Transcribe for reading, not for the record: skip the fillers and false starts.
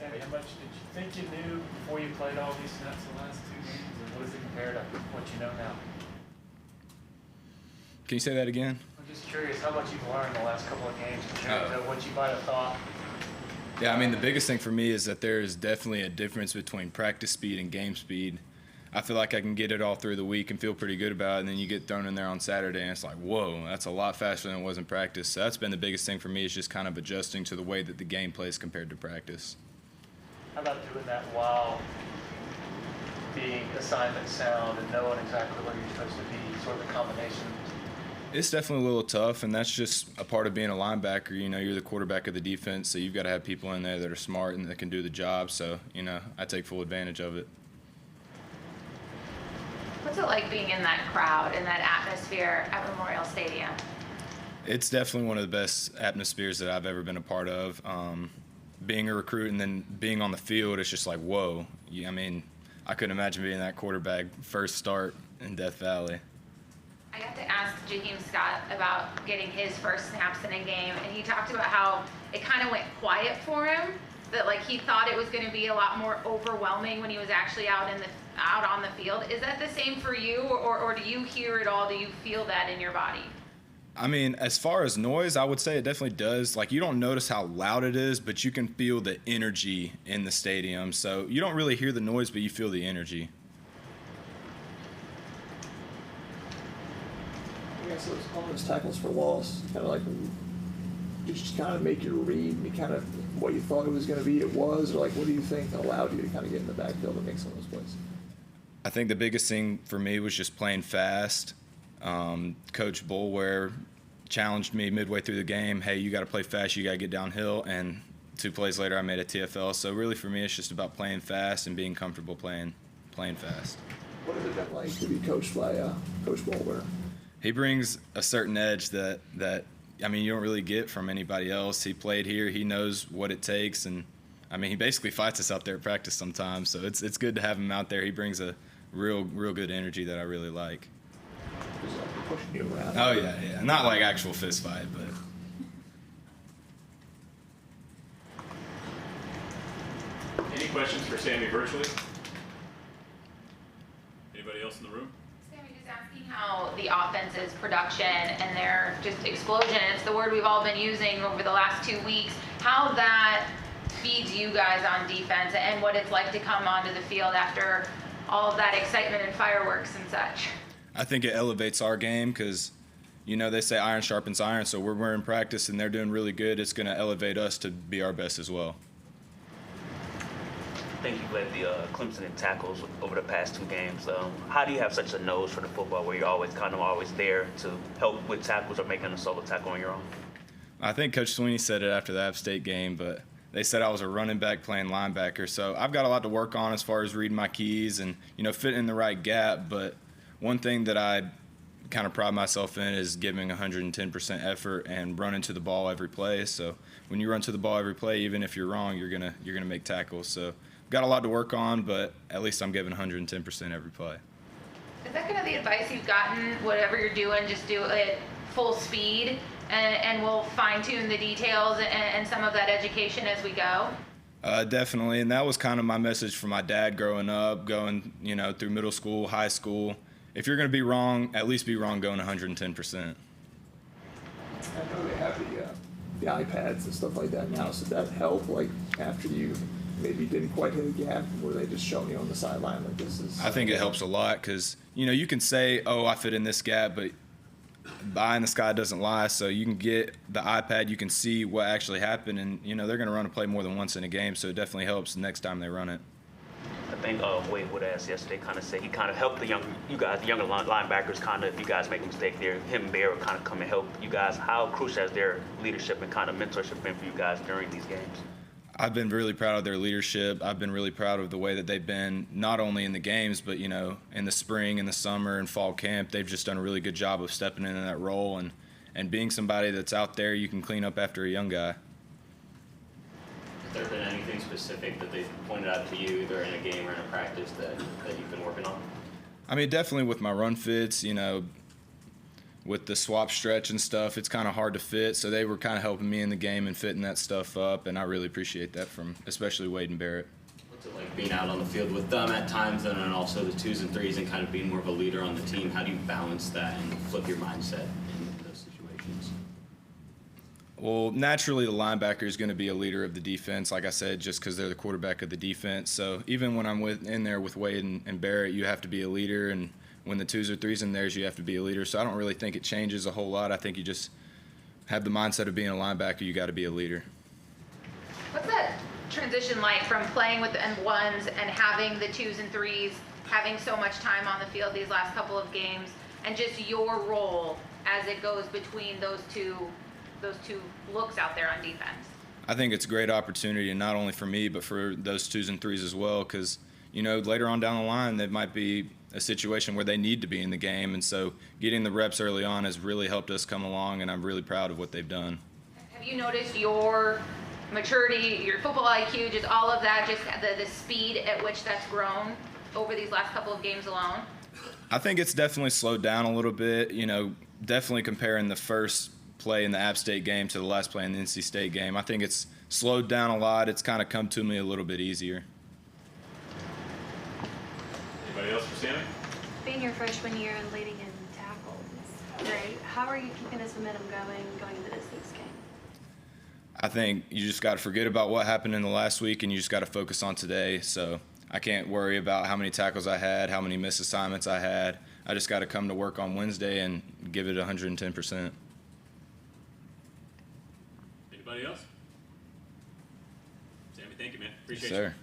Sammy, how much did you think you knew before you played all these snaps the last 2 games, and what does it compare to what you know now? Can you say that again? I'm just curious how much you've learned the last couple of games compared to what you might have thought. Yeah, I mean, the biggest thing for me is that there is definitely a difference between practice speed and game speed. I feel like I can get it all through the week and feel pretty good about it, and then you get thrown in there on Saturday, and it's like, whoa, that's a lot faster than it was in practice. So that's been the biggest thing for me, is just kind of adjusting to the way that the game plays compared to practice. How about doing that while being assignment sound and knowing exactly where you're supposed to be, sort of the combination? It's definitely a little tough, and that's just a part of being a linebacker. You know, you're the quarterback of the defense, so you've got to have people in there that are smart and that can do the job. So, you know, I take full advantage of it. What's it like being in that crowd, in that atmosphere at Memorial Stadium? It's definitely one of the best atmospheres that I've ever been a part of. Being a recruit and then being on the field, it's just like, whoa. I mean, I couldn't imagine being that quarterback first start in Death Valley. I got to ask Jaheim Scott about getting his first snaps in a game, and he talked about how it kind of went quiet for him, that like he thought it was going to be a lot more overwhelming when he was actually out on the field. Is that the same for you, or do you hear it all? Do you feel that in your body? I mean, as far as noise, I would say it definitely does. Like, you don't notice how loud it is, but you can feel the energy in the stadium. So you don't really hear the noise, but you feel the energy. I guess on those tackles for loss, kind of like just kind of make your read, and kind of what you thought it was going to be, it was, or like what do you think allowed you to kind of get in the backfield and make some of those plays? I think the biggest thing for me was just playing fast. Coach Boulware challenged me midway through the game, hey, you got to play fast, you got to get downhill, and 2 plays later I made a TFL. So really for me it's just about playing fast and being comfortable playing fast. What has it been like to be coached by Coach Boulware? He brings a certain edge that I mean, you don't really get from anybody else. He played here, he knows what it takes, and I mean, he basically fights us out there at practice sometimes, so it's good to have him out there. He brings a real good energy that I really like. Just like pushing you around. Oh yeah. Not like actual fist fight, but. Any questions for Sammy virtually? Anybody else in the room? Sammy, just asking how the offense's production and their just explosion, it's the word we've all been using over the last 2 weeks, how that feeds you guys on defense and what it's like to come onto the field after all of that excitement and fireworks and such. I think it elevates our game because, you know, they say iron sharpens iron, so we're in practice and they're doing really good. It's going to elevate us to be our best as well. I think you've led the Clemson in tackles over the past 2 games. How do you have such a nose for the football where you're always there to help with tackles or making a solo tackle on your own? I think Coach Sweeney said it after the App State game, but they said I was a running back playing linebacker. So I've got a lot to work on as far as reading my keys and, you know, fitting in the right gap. But one thing that I kind of pride myself in is giving 110% effort and running to the ball every play. So when you run to the ball every play, even if you're wrong, you're gonna make tackles. So I've got a lot to work on, but at least I'm giving 110% every play. Is that kind of the advice you've gotten? Whatever you're doing, just do it full speed, and we'll fine-tune the details and some of that education as we go? Definitely, and that was kind of my message for my dad growing up, going, you know, through middle school, high school. If you're going to be wrong, at least be wrong going 110%. I know they have the iPads and stuff like that now, so that help, like, after you maybe didn't quite hit a gap, were they just showing you on the sideline like this is? I think it helps a lot because, you know, you can say, oh, I fit in this gap, but the eye in the sky doesn't lie, so you can get the iPad, you can see what actually happened, and, you know, they're going to run a play more than once in a game, so it definitely helps the next time they run it. I think Wade Woodaz yesterday kind of said he kind of helped the younger linebackers kind of, if you guys make a mistake there, him and Barrett kind of come and help you guys. How crucial has their leadership and kind of mentorship been for you guys during these games? I've been really proud of their leadership. I've been really proud of the way that they've been, not only in the games, but, you know, in the spring, in the summer, and fall camp. They've just done a really good job of stepping into that role and being somebody that's out there you can clean up after a young guy. Has there been anything specific that they've pointed out to you, either in a game or in a practice, that you've been working on? I mean, definitely with my run fits, you know, with the swap stretch and stuff, it's kind of hard to fit. So they were kind of helping me in the game and fitting that stuff up, and I really appreciate that from especially Wade and Barrett. What's it like being out on the field with them at times, and then also the 2s and 3s, and kind of being more of a leader on the team? How do you balance that and flip your mindset in those situations? Well, naturally, the linebacker is going to be a leader of the defense, like I said, just because they're the quarterback of the defense. So even when I'm in there with Wade and Barrett, you have to be a leader, and when the 2s or 3s in theirs, you have to be a leader. So I don't really think it changes a whole lot. I think you just have the mindset of being a linebacker. You got to be a leader. What's that transition like from playing with the N1s and having the 2s and 3s, having so much time on the field these last couple of games, and just your role as it goes between those two looks out there on defense? I think it's a great opportunity, and not only for me, but for those 2s and 3s as well, because, later on down the line, there might be a situation where they need to be in the game, and so getting the reps early on has really helped us come along, and I'm really proud of what they've done. Have you noticed your maturity, your football IQ, just all of that, just the speed at which that's grown over these last couple of games alone? I think it's definitely slowed down a little bit, definitely comparing the first play in the App State game to the last play in the NC State game. I think it's slowed down a lot. It's kind of come to me a little bit easier. Anybody else for Sammy? Being your freshman year and leading in tackles, great. How are you keeping this momentum going into this week's game? I think you just got to forget about what happened in the last week, and you just got to focus on today. So I can't worry about how many tackles I had, how many missed assignments I had. I just got to come to work on Wednesday and give it 110%. Anybody else? Sammy, thank you, man. Appreciate Yes, you. sir.